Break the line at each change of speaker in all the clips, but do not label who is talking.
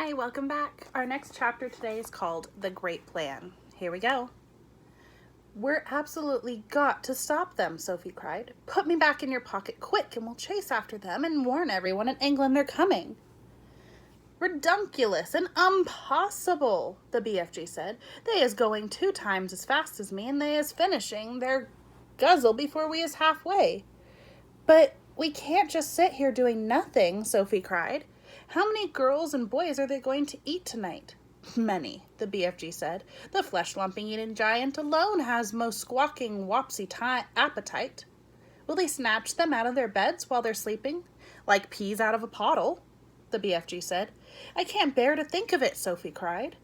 Hi, welcome back. Our next chapter today is called The Great Plan. Here we go. We're absolutely got to stop them, Sophie cried. Put me back in your pocket quick and we'll chase after them and warn everyone in England they're coming. Redunculous and impossible, the BFG said. They is going 2 times as fast as me and they is finishing their guzzle before we is halfway. But we can't just sit here doing nothing, Sophie cried. How many girls and boys are they going to eat tonight? Many, the BFG said. The flesh-lumping eating giant alone has most squawking wopsy appetite. Will they snatch them out of their beds while they're sleeping? Like peas out of a pottle, the BFG said. I can't bear to think of it, Sophie cried.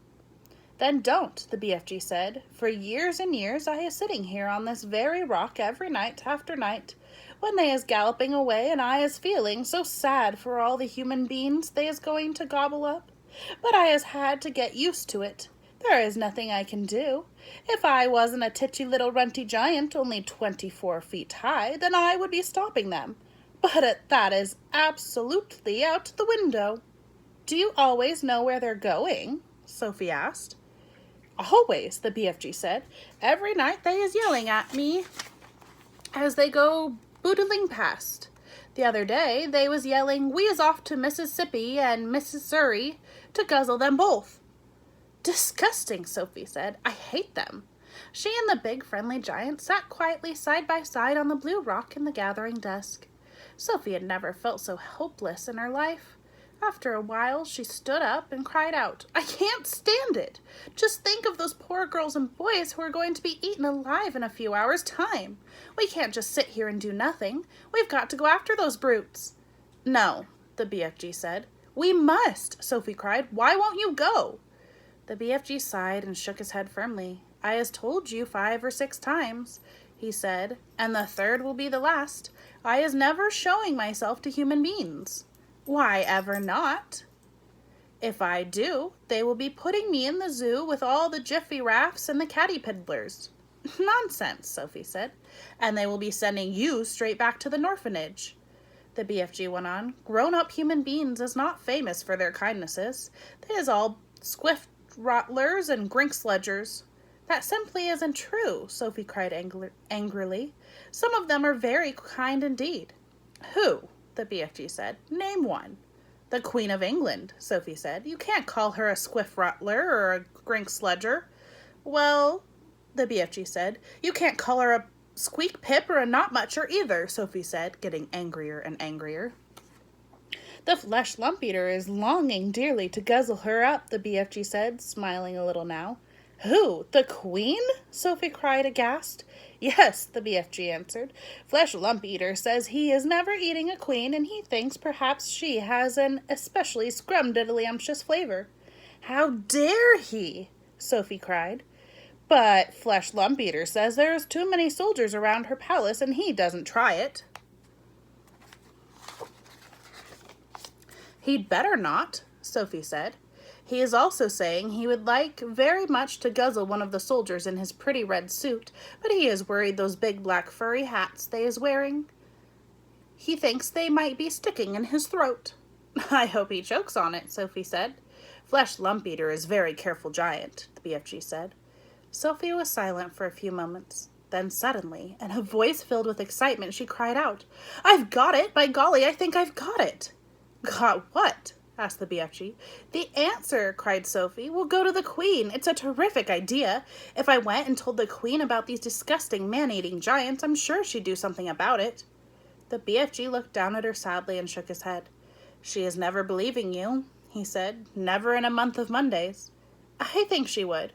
Then don't, the BFG said. For years and years I is sitting here on this very rock every night after night, when they is galloping away and I is feeling so sad for all the human beings they is going to gobble up. But I has had to get used to it. There is nothing I can do. If I wasn't a titchy little runty giant only 24 feet high, then I would be stopping them. But that is absolutely out the window. Do you always know where they're going? Sophie asked. Always, the BFG said. Every night they is yelling at me as they go boodling past. The other day they was yelling, we is off to Mississippi and Missouri to guzzle them both. Disgusting, Sophie said. I hate them. She and the big friendly giant sat quietly side by side on the blue rock in the gathering dusk. Sophie had never felt so hopeless in her life. After a while, she stood up and cried out, I can't stand it. Just think of those poor girls and boys who are going to be eaten alive in a few hours' time. We can't just sit here and do nothing. We've got to go after those brutes. No, the BFG said. We must, Sophie cried. Why won't you go? The BFG sighed and shook his head firmly. I has told you 5 or 6 times, he said, and the third will be the last. I is never showing myself to human beings. Why ever not? If I do, they will be putting me in the zoo with all the jiffy raffs and the caddy piddlers. Nonsense, Sophie said. And they will be sending you straight back to the orphanage. The BFG went on. Grown-up human beings is not famous for their kindnesses. They is all squift rottlers and grinksledgers. That simply isn't true, Sophie cried angrily. Some of them are very kind indeed. Who? The BFG said. Name one. The Queen of England, Sophie said. You can't call her a squiff-rattler or a grinksledger. Well, the BFG said, you can't call her a squeak-pip or a not-mucher either, Sophie said, getting angrier and angrier. The flesh-lump-eater is longing dearly to guzzle her up, the BFG said, smiling a little now. Who? The Queen? Sophie cried aghast. Yes, the BFG answered. Flesh-lump-eater says he is never eating a queen, and he thinks perhaps she has an especially scrumdiddlyumptious flavor. How dare he? Sophie cried. But Flesh-lump-eater says there is too many soldiers around her palace, and he doesn't try it. He'd better not, Sophie said. He is also saying he would like very much to guzzle one of the soldiers in his pretty red suit, but he is worried those big black furry hats they is wearing. He thinks they might be sticking in his throat. I hope he chokes on it, Sophie said. Flesh-lump-eater is very careful giant, the BFG said. Sophie was silent for a few moments. Then suddenly, in a voice filled with excitement, she cried out, I've got it! By golly, I think I've got it! Got what? Asked the BFG. The answer, cried Sophie. We'll go to the Queen. It's a terrific idea. If I went and told the Queen about these disgusting man-eating giants, I'm sure she'd do something about it. The BFG looked down at her sadly and shook his head. She is never believing you, he said. Never in a month of Mondays. I think she would.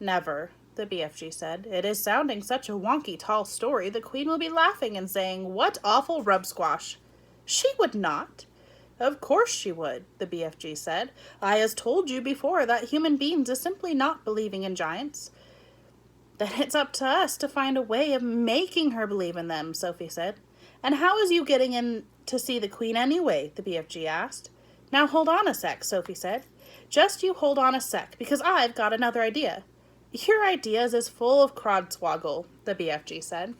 Never, the BFG said. It is sounding such a wonky tall story, the Queen will be laughing and saying, what awful rub-squash. She would not. Of course she would, the BFG said. I has told you before that human beings is simply not believing in giants. Then it's up to us to find a way of making her believe in them, Sophie said. And how is you getting in to see the Queen anyway, the BFG asked. Now hold on a sec, Sophie said. Just you hold on a sec, because I've got another idea. Your ideas is full of crodswoggle, the BFG said.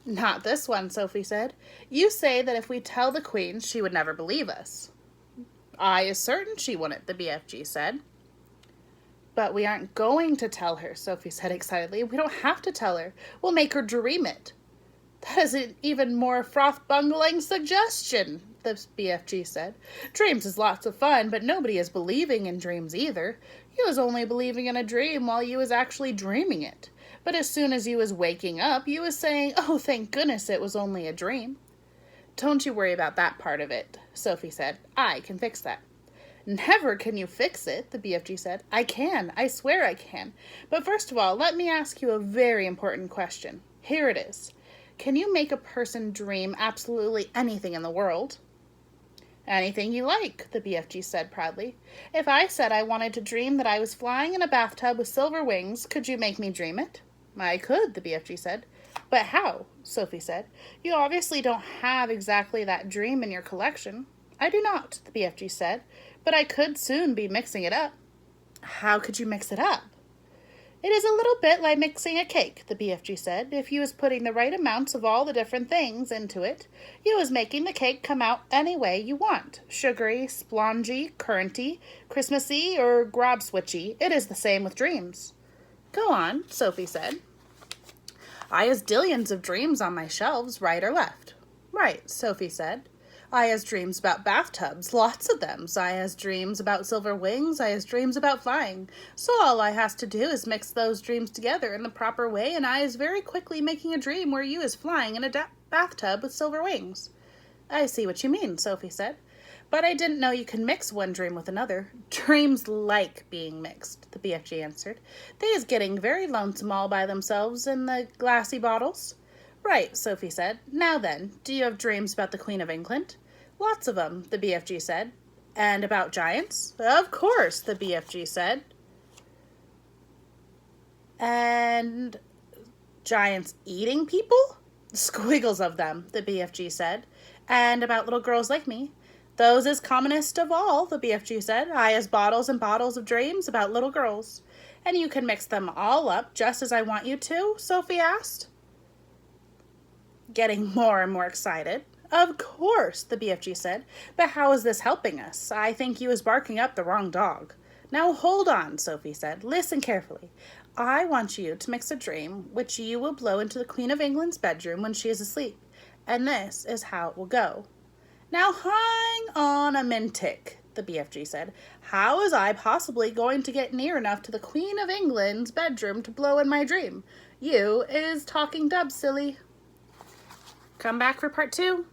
Not this one, Sophie said. You say that if we tell the Queen, she would never believe us. I is certain she wouldn't, the BFG said. But we aren't going to tell her, Sophie said excitedly. We don't have to tell her. We'll make her dream it. That is an even more froth-bungling suggestion, the BFG said. Dreams is lots of fun, but nobody is believing in dreams either. You was only believing in a dream while you was actually dreaming it. But as soon as you was waking up, you was saying, oh, thank goodness it was only a dream. Don't you worry about that part of it, Sophie said. I can fix that. Never can you fix it, the BFG said. I can. I swear I can. But first of all, let me ask you a very important question. Here it is. Can you make a person dream absolutely anything in the world? Anything you like, the BFG said proudly. If I said I wanted to dream that I was flying in a bathtub with silver wings, could you make me dream it? I could, the BFG said. But how? Sophie said. You obviously don't have exactly that dream in your collection. I do not, the BFG said, but I could soon be mixing it up. How could you mix it up? It is a little bit like mixing a cake, the BFG said. If you was putting the right amounts of all the different things into it, you was making the cake come out any way you want. Sugary, spongy, curranty, Christmassy, or grobswitchy. It is the same with dreams. Go on, Sophie said. I has dillions of dreams on my shelves, right or left. Right, Sophie said. I has dreams about bathtubs, lots of them. I has dreams about silver wings. I has dreams about flying. So all I has to do is mix those dreams together in the proper way, and I is very quickly making a dream where you is flying in a bathtub with silver wings. I see what you mean, Sophie said. But I didn't know you can mix one dream with another. Dreams like being mixed, the BFG answered. They is getting very lonesome all by themselves in the glassy bottles. Right, Sophie said. Now then, do you have dreams about the Queen of England? Lots of them, the BFG said. And about giants? Of course, the BFG said. And giants eating people? Squiggles of them, the BFG said. And about little girls like me? Those is commonest of all, the BFG said. I has bottles and bottles of dreams about little girls. And you can mix them all up just as I want you to? Sophie asked, getting more and more excited. Of course, the BFG said, but how is this helping us? I think you is barking up the wrong dog. Now hold on, Sophie said. Listen carefully. I want you to mix a dream which you will blow into the Queen of England's bedroom when she is asleep, and this is how it will go. Now hang on a mintick, the BFG said. How is I possibly going to get near enough to the Queen of England's bedroom to blow in my dream? You is talking dub, silly. Come back for part 2.